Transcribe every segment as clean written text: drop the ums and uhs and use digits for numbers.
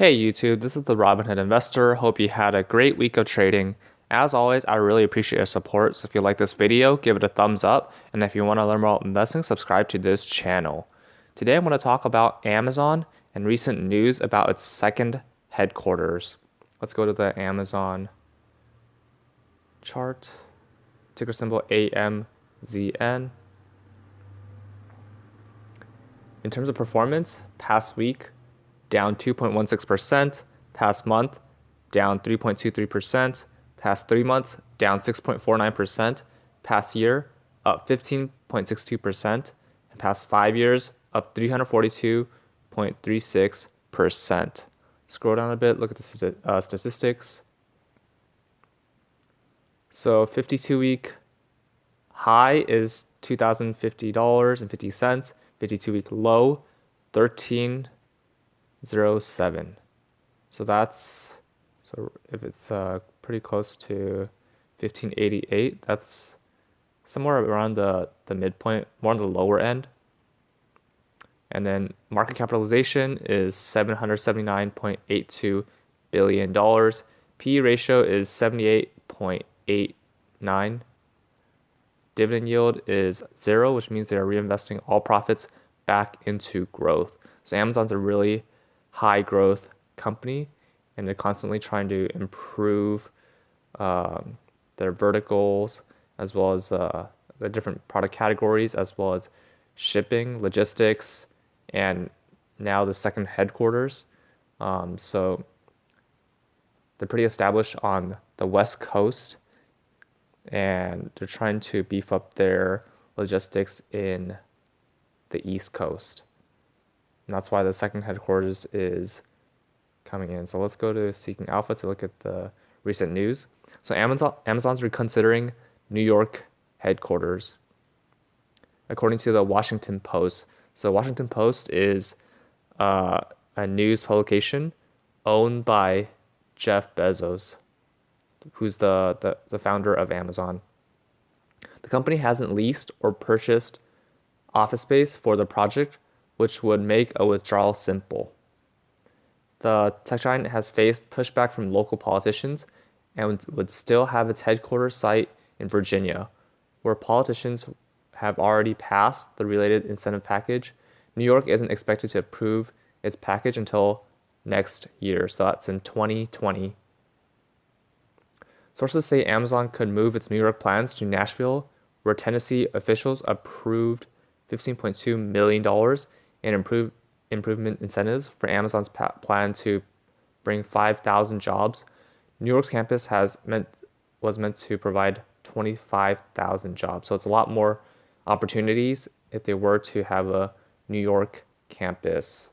Hey YouTube, this is the Robinhood investor. Hope you had a great week of trading. As always, I really appreciate your support. So if you like this video, give it a thumbs up. And if you want to learn more about investing, subscribe to this channel. Today I'm going to talk about Amazon and recent news about its second headquarters. Let's go to the Amazon chart. Ticker symbol AMZN. In terms of performance, past week, down 2.16%, past month, down 3.23%, past 3 months, down 6.49%, past year, up 15.62%, and past 5 years, up 342.36%. Scroll down a bit, look at the statistics. So 52-week high is $2,050.50. 52-week low, 1307. So if it's pretty close to 1588, that's somewhere around the midpoint, more on the lower end. And then market capitalization is $779.82 billion. P/E ratio is 78.89. Dividend yield is 0, which means they are reinvesting all profits back into growth. So Amazon's a really high growth company, and they're constantly trying to improve their verticals, as well as the different product categories, as well as shipping, logistics, and now the second headquarters. So they're pretty established on the West Coast, and they're trying to beef up their logistics in the East Coast. And that's why the second headquarters is coming in. So let's go to Seeking Alpha to look at the recent news. So Amazon's reconsidering New York headquarters, according to the Washington Post. So Washington Post is a news publication owned by Jeff Bezos, who's the founder of Amazon. The company hasn't leased or purchased office space for the project, which would make a withdrawal simple. The tech giant has faced pushback from local politicians and would still have its headquarters site in Virginia, where politicians have already passed the related incentive package. New York isn't expected to approve its package until next year, so that's in 2020. Sources say Amazon could move its New York plans to Nashville, where Tennessee officials approved $15.2 million in improvement incentives for Amazon's plan to bring 5,000 jobs. New York's campus was meant to provide 25,000 jobs. So it's a lot more opportunities if they were to have a New York campus.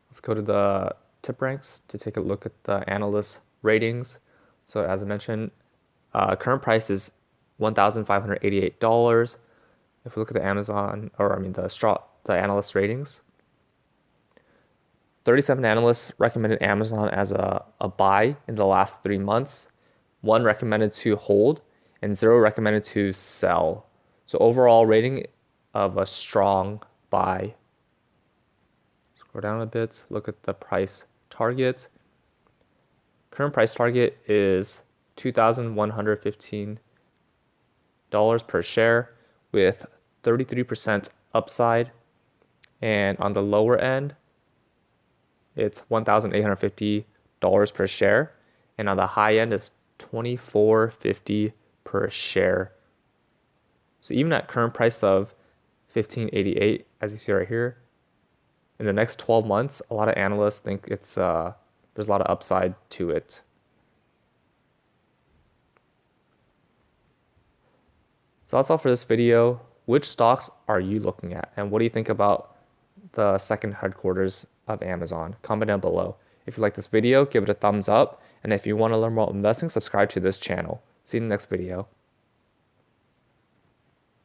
Let's go to the tip ranks to take a look at the analyst ratings. So as I mentioned, current price is $1,588. If we look at the the analyst ratings, 37 analysts recommended Amazon as a buy in the last 3 months. 1 recommended to hold, and 0 recommended to sell. So overall rating of a strong buy. Scroll down a bit, look at the price target. Current price target is $2,115 per share with 33% upside. And on the lower end, it's $1,850 per share. And on the high end is $2,450 per share. So even at current price of $15.88, as you see right here, in the next 12 months, a lot of analysts think there's a lot of upside to it. So that's all for this video. Which stocks are you looking at? And what do you think about the second headquarters of Amazon? Comment down below. If you like this video, give it a thumbs up. And if you want to learn more about investing, subscribe to this channel. See you in the next video.